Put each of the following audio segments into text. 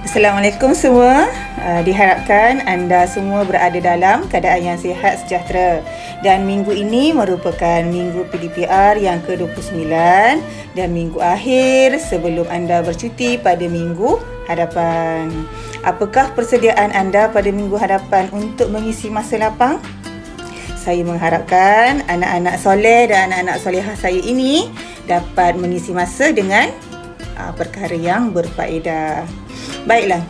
Assalamualaikum semua. Diharapkan anda semua berada dalam keadaan yang sihat sejahtera. Dan minggu ini merupakan minggu PDPR yang ke-29 dan minggu akhir sebelum anda bercuti pada minggu hadapan. Apakah persediaan anda pada minggu hadapan untuk mengisi masa lapang? Saya mengharapkan anak-anak soleh dan anak-anak solehah saya ini dapat mengisi masa dengan perkara yang berfaedah. Baiklah,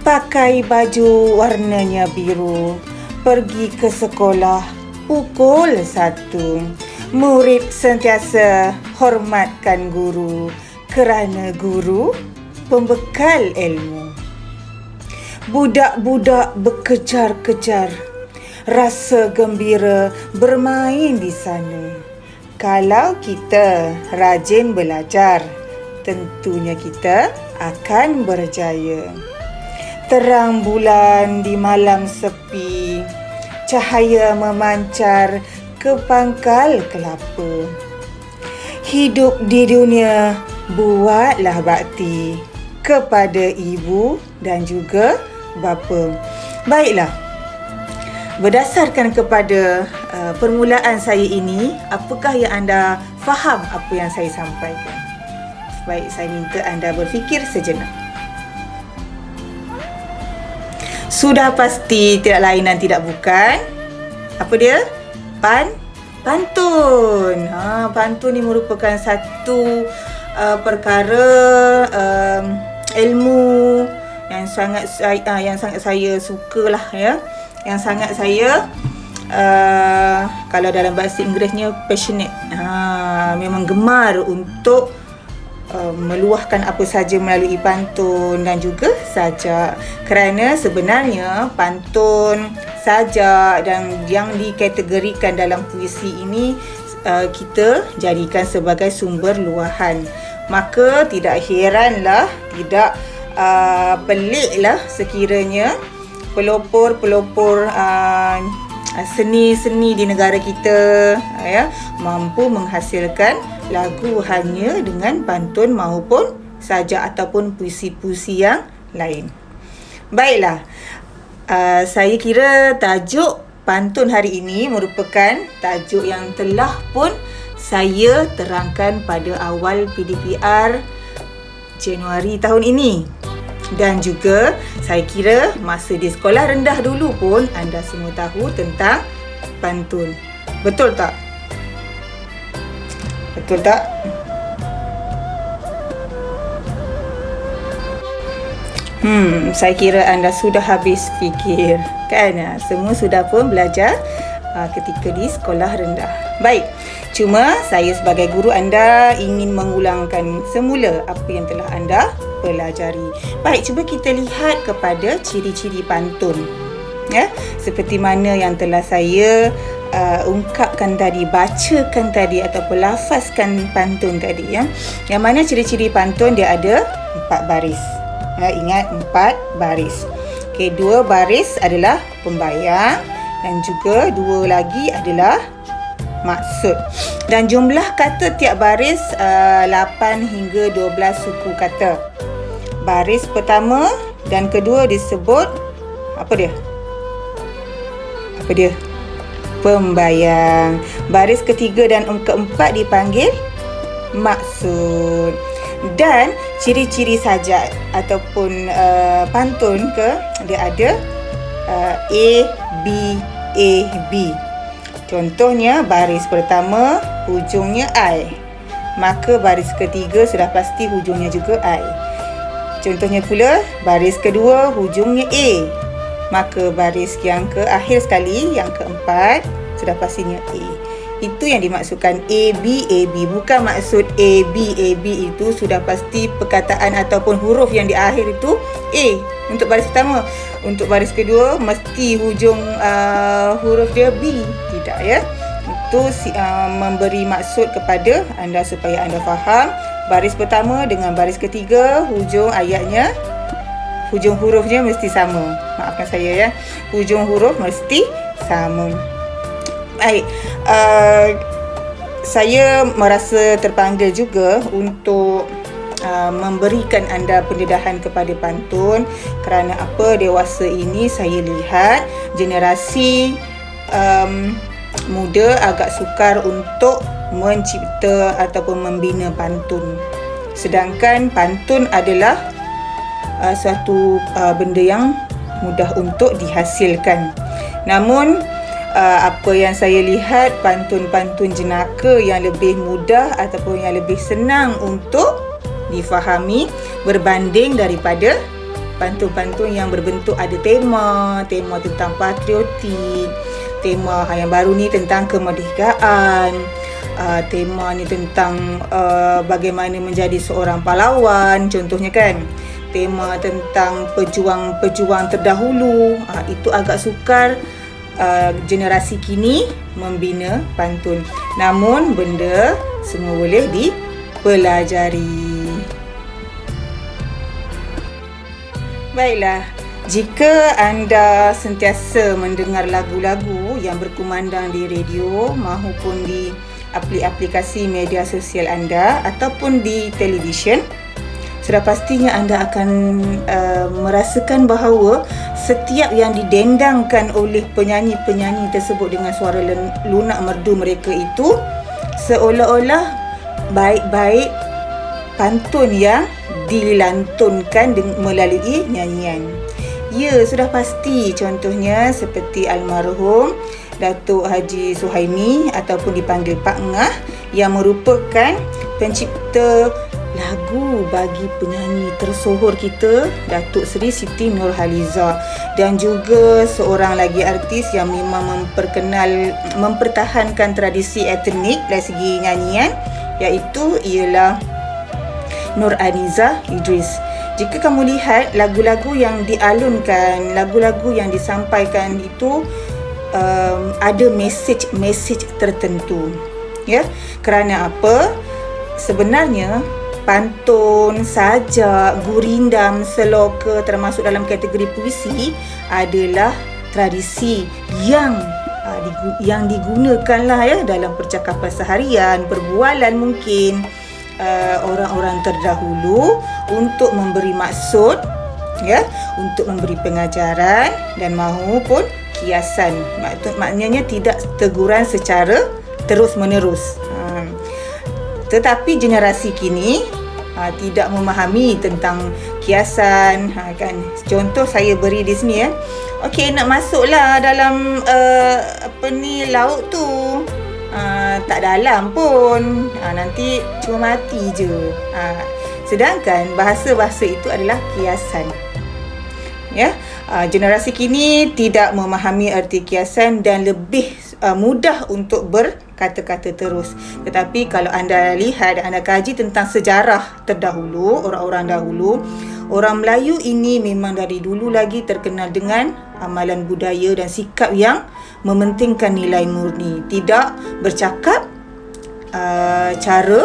pakai baju warnanya biru, pergi ke sekolah pukul 1. Murid sentiasa hormatkan guru kerana guru pembekal ilmu. Budak-budak berkejar-kejar, rasa gembira bermain di sana. Kalau kita rajin belajar, tentunya kita akan berjaya. Terang bulan di malam sepi, cahaya memancar ke pangkal kelapa. Hidup di dunia, buatlah bakti kepada ibu dan juga bapa. Baiklah, berdasarkan kepada permulaan saya ini, apakah yang anda faham apa yang saya sampaikan? Baik, saya minta anda berfikir sejenak. Sudah pasti tidak lain dan tidak bukan. Apa dia? Pantun. Pantun ni merupakan satu perkara ilmu yang sangat saya sukalah ya. Yang sangat saya kalau dalam bahasa Inggerisnya passionate. Memang gemar untuk meluahkan apa saja melalui pantun dan juga sajak. Kerana sebenarnya pantun, sajak dan yang dikategorikan dalam puisi ini kita jadikan sebagai sumber luahan. Maka tidak heranlah, tidak peliklah sekiranya pelopor-pelopor seni-seni di negara kita mampu menghasilkan lagu hanya dengan pantun maupun sajak ataupun puisi-puisi yang lain. Baiklah, saya kira tajuk pantun hari ini merupakan tajuk yang telah pun saya terangkan pada awal PDPR Januari tahun ini. Dan juga saya kira masa di sekolah rendah dulu pun anda semua tahu tentang pantun. Betul tak? Betul tak? Saya kira anda sudah habis fikir, kan? Semua sudah pun belajar ketika di sekolah rendah. Baik, cuma saya sebagai guru anda ingin mengulangkan semula apa yang telah anda pelajari. Baik, cuba kita lihat kepada ciri-ciri pantun. Seperti mana yang telah saya ungkapkan tadi, bacakan tadi ataupun lafazkan pantun tadi. Yang mana ciri-ciri pantun dia ada 4 baris. Ingat 4 baris. Okey, 2 baris adalah pembayang dan juga 2 lagi adalah maksud. Dan jumlah kata tiap baris 8 hingga 12 suku kata. Baris pertama dan kedua disebut apa dia? Pembayang. Baris ketiga dan keempat dipanggil maksud. Dan ciri-ciri sajak ataupun pantun dia ada A, B. Contohnya baris pertama hujungnya I, maka baris ketiga sudah pasti hujungnya juga I. Contohnya pula baris kedua hujungnya A, maka baris yang akhir sekali yang keempat sudah pastinya A. Itu yang dimaksudkan A, B. Bukan maksud A, B itu sudah pasti perkataan ataupun huruf yang di akhir itu A untuk baris pertama. Untuk baris kedua mesti hujung huruf dia B. Tidak ya. Itu memberi maksud kepada anda supaya anda faham. Baris pertama dengan baris ketiga hujung ayatnya, hujung hurufnya mesti sama. Maafkan saya ya. Hujung huruf mesti sama. Baik, saya merasa terpanggil juga untuk memberikan anda pendedahan kepada pantun. Kerana apa, dewasa ini saya lihat generasi muda agak sukar untuk mencipta ataupun membina pantun. Sedangkan pantun adalah suatu benda yang mudah untuk dihasilkan. Namun apa yang saya lihat, pantun-pantun jenaka yang lebih mudah ataupun yang lebih senang untuk difahami berbanding daripada pantun-pantun yang berbentuk ada tema tentang patriotik, tema yang baru ni tentang kemerdekaan, tema ni tentang bagaimana menjadi seorang pahlawan contohnya kan, tema tentang pejuang-pejuang terdahulu. Itu agak sukar generasi kini membina pantun. Namun benda semua boleh dipelajari. Baiklah, jika anda sentiasa mendengar lagu-lagu yang berkumandang di radio maupun di aplikasi media sosial anda ataupun di televisyen, sudah pastinya anda akan merasakan bahawa setiap yang didendangkan oleh penyanyi-penyanyi tersebut dengan suara lunak merdu mereka itu seolah-olah baik-baik pantun yang dilantunkan melalui nyanyian. Ya, sudah pasti, contohnya seperti almarhum Datuk Haji Suhaimi ataupun dipanggil Pak Ngah yang merupakan pencipta lagu bagi penyanyi tersohor kita, Datuk Seri Siti Nurhaliza, dan juga seorang lagi artis yang memang mempertahankan tradisi etnik dari segi nyanyian, iaitu ialah Nurhaliza Idris. Jika kamu lihat lagu-lagu yang dialunkan, lagu-lagu yang disampaikan itu ada mesej tertentu, ya. Kerana apa? Sebenarnya pantun, sajak, gurindam, seloka termasuk dalam kategori puisi adalah tradisi yang digunakanlah ya dalam percakapan seharian, perbualan mungkin orang-orang terdahulu untuk memberi maksud, ya, untuk memberi pengajaran dan maupun kiasan. Maknanya tidak teguran secara terus-menerus. Tetapi generasi kini tidak memahami tentang kiasan, kan. Contoh saya beri di sini ya. Okey, nak masuklah dalam laut tu. Tak dalam pun. Nanti cuma mati je. Sedangkan bahasa-bahasa itu adalah kiasan. Ya, generasi kini tidak memahami erti kiasan dan lebih mudah untuk berkata-kata terus. Tetapi kalau anda lihat dan anda kaji tentang sejarah terdahulu, orang-orang dahulu, orang Melayu ini memang dari dulu lagi terkenal dengan amalan budaya dan sikap yang mementingkan nilai murni, tidak bercakap cara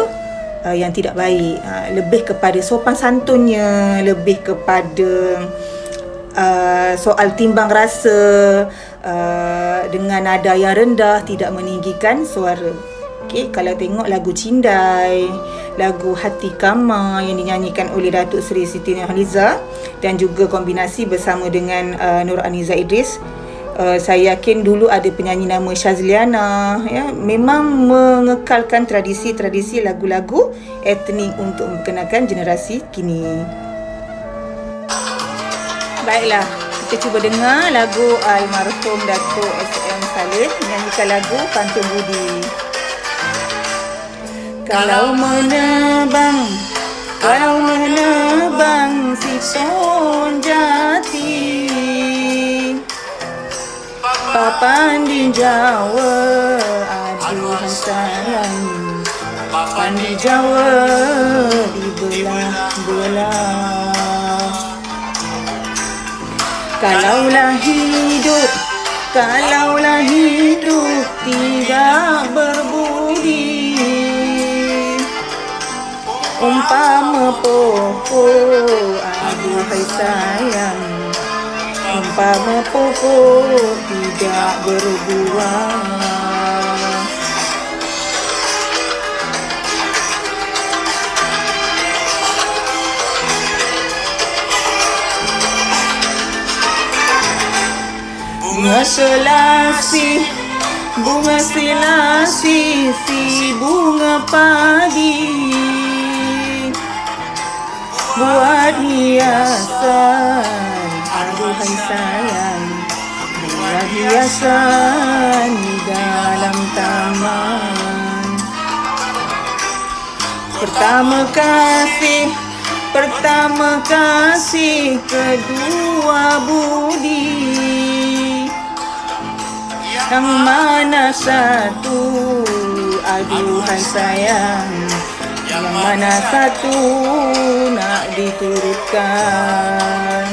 yang tidak baik, lebih kepada sopan santunnya, lebih kepada soal timbang rasa, dengan nada yang rendah, tidak meninggikan suara. Okey, kalau tengok lagu Cindai, lagu Hati Kama yang dinyanyikan oleh Datuk Seri Siti Nurhaliza dan juga kombinasi bersama dengan Nurhaliza Idris, saya yakin dulu ada penyanyi nama Syazliana, ya, memang mengekalkan tradisi-tradisi lagu-lagu etnik untuk memperkenalkan generasi kini. Baiklah, kita cuba dengar lagu almarhum Datuk S.M. Salim menyanyikan lagu Pantun Budi. Kalau menebang si pohon jati, papan di Jawa, aduhai sayang, papan di Jawa dibelah-belah. Kalaulah hidup tidak berbudi, umpama pokok, aduhai sayang, umpama pokok tidak berbuah. Bunga selasih, bunga selasih, si bunga padi, buat hiasan, aduhai sayang, buat hiasan di dalam taman. Pertama kasih, kedua budi, yang mana satu, aduhai sayang, yang mana satu nak diturutkan.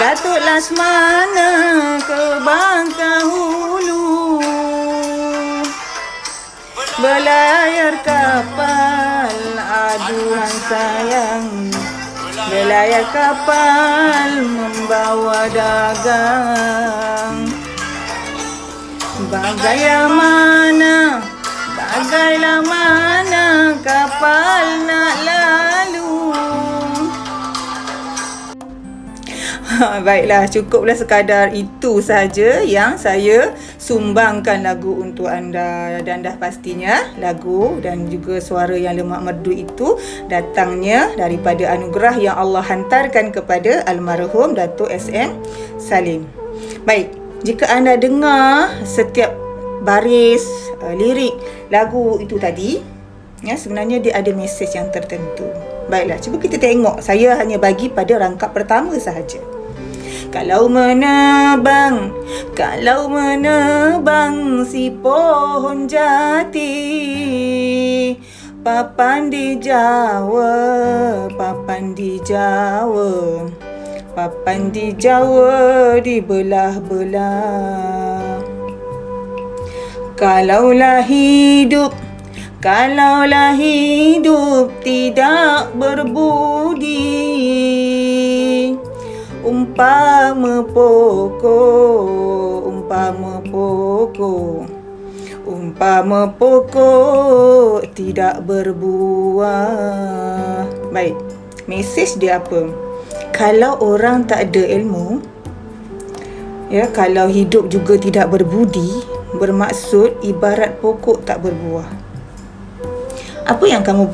Datuk Lasmana ke Bangkahulu, belayar kapal, aduhai sayang, belayar kapal membawa dagang. Bagailah mana kapal nak lalu. Baiklah, cukuplah sekadar itu saja yang saya sumbangkan lagu untuk anda, dan dah pastinya lagu dan juga suara yang lemak merdu itu datangnya daripada anugerah yang Allah hantarkan kepada almarhum Datuk SM Salim. Baik, jika anda dengar setiap baris lirik lagu itu tadi, ya, sebenarnya dia ada mesej yang tertentu. Baiklah, cuba kita tengok. Saya hanya bagi pada rangkap pertama sahaja. Kalau menebang si pohon jati, papan di Jawa, dibelah-belah. Kalaulah hidup tidak berbudi, umpama pokok tidak berbuah. Baik, mesej dia apa? Kalau orang tak ada ilmu, ya, kalau hidup juga tidak berbudi, bermaksud ibarat pokok tak berbuah. Apa yang kamu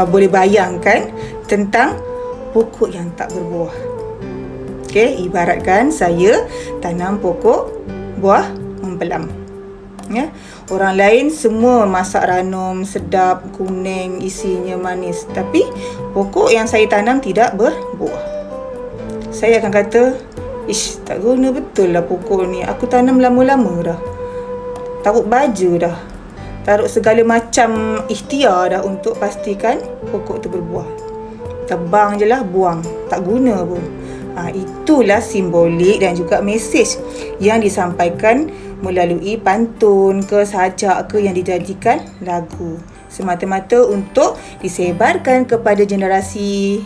boleh bayangkan tentang pokok yang tak berbuah? Okey, ibaratkan saya tanam pokok buah mempelam. Ya, orang lain semua masak ranum sedap, kuning, isinya manis, tapi pokok yang saya tanam tidak berbuah. Saya akan kata, ish, tak guna betul lah pokok ni. Aku tanam lama-lama dah, taruh baju dah, taruh segala macam ikhtiar dah untuk pastikan pokok tu berbuah. Tebang je lah, buang, tak guna pun. Itulah simbolik dan juga mesej yang disampaikan melalui pantun ke sajak ke yang dijadikan lagu, semata-mata untuk disebarkan kepada generasi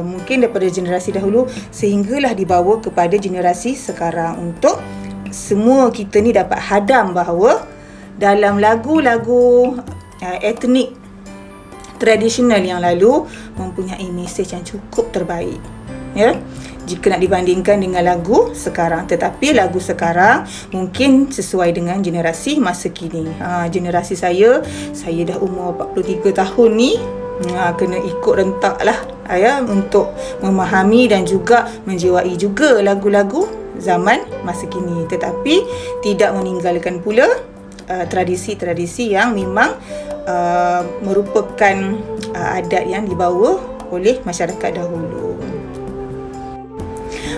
mungkin daripada generasi dahulu sehinggalah dibawa kepada generasi sekarang, untuk semua kita ni dapat hadam bahawa dalam lagu-lagu etnik tradisional yang lalu mempunyai mesej yang cukup terbaik, ya, jika nak dibandingkan dengan lagu sekarang. Tetapi lagu sekarang mungkin sesuai dengan generasi masa kini. Generasi saya dah umur 43 tahun ni, kena ikut rentak lah, ya, untuk memahami dan juga menjiwai juga lagu-lagu zaman masa kini. Tetapi tidak meninggalkan pula tradisi-tradisi yang memang merupakan adat yang dibawa oleh masyarakat dahulu.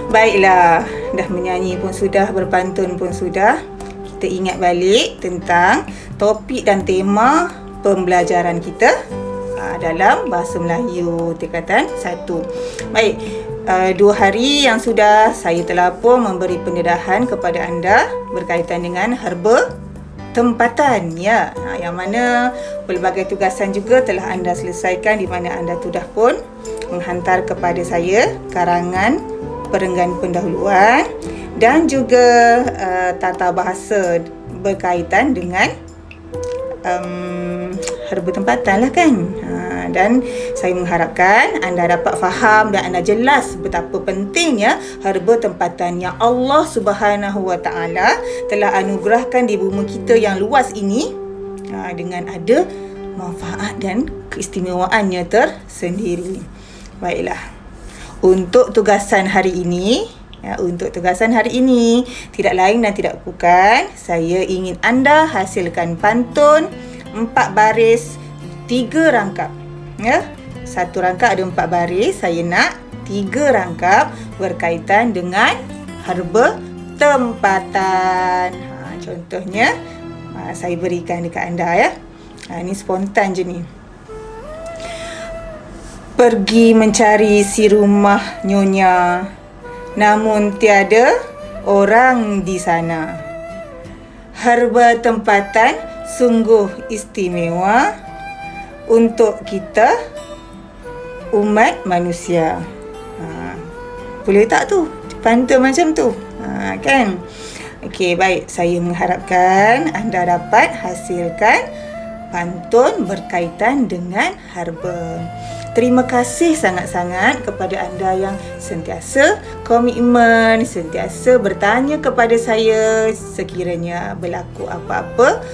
Baiklah, dah menyanyi pun sudah, berpantun pun sudah, kita ingat balik tentang topik dan tema pembelajaran kita dalam bahasa Melayu tingkatan 1. Baik, 2 hari yang sudah saya telah pun memberi pendedahan kepada anda berkaitan dengan herba tempatan, ya. Yang mana pelbagai tugasan juga telah anda selesaikan, di mana anda sudah pun menghantar kepada saya karangan perenggan pendahuluan dan juga tata bahasa berkaitan dengan herba tempatan lah kan. Dan saya mengharapkan anda dapat faham dan anda jelas betapa pentingnya herba tempatan yang Allah Subhanahu Wa Taala telah anugerahkan di bumi kita yang luas ini dengan ada manfaat dan keistimewaannya tersendiri. Baiklah, untuk tugasan hari ini, tidak lain dan tidak bukan, saya ingin anda hasilkan pantun 4 baris 3 rangkap. Ya, 1 rangkap ada 4 baris, saya nak 3 rangkap berkaitan dengan herba tempatan. Contohnya saya berikan dekat anda, ya. Ini spontan je ni. Pergi mencari si rumah nyonya, namun tiada orang di sana. Herba tempatan sungguh istimewa untuk kita umat manusia. Boleh tak tu pantun macam tu? Kan? Okey, baik. Saya mengharapkan anda dapat hasilkan pantun berkaitan dengan herba. Terima kasih sangat-sangat kepada anda yang sentiasa komitmen, sentiasa bertanya kepada saya sekiranya berlaku apa-apa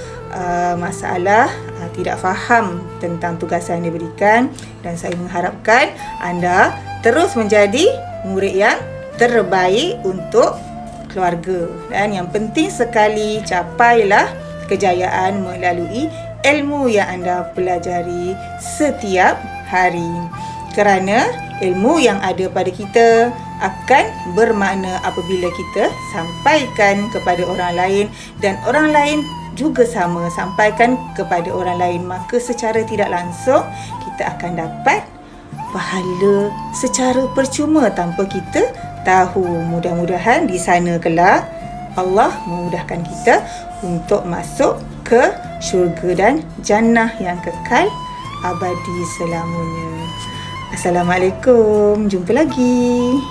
masalah, tidak faham tentang tugasan yang diberikan, dan saya mengharapkan anda terus menjadi murid yang terbaik untuk keluarga. Dan yang penting sekali, capailah kejayaan melalui ilmu yang anda pelajari setiap hari. Kerana ilmu yang ada pada kita akan bermakna apabila kita sampaikan kepada orang lain, dan orang lain juga sama sampaikan kepada orang lain, maka secara tidak langsung kita akan dapat pahala secara percuma tanpa kita tahu. Mudah-mudahan di sana kelak Allah memudahkan kita untuk masuk ke syurga dan jannah yang kekal abadi selamanya. Assalamualaikum, jumpa lagi.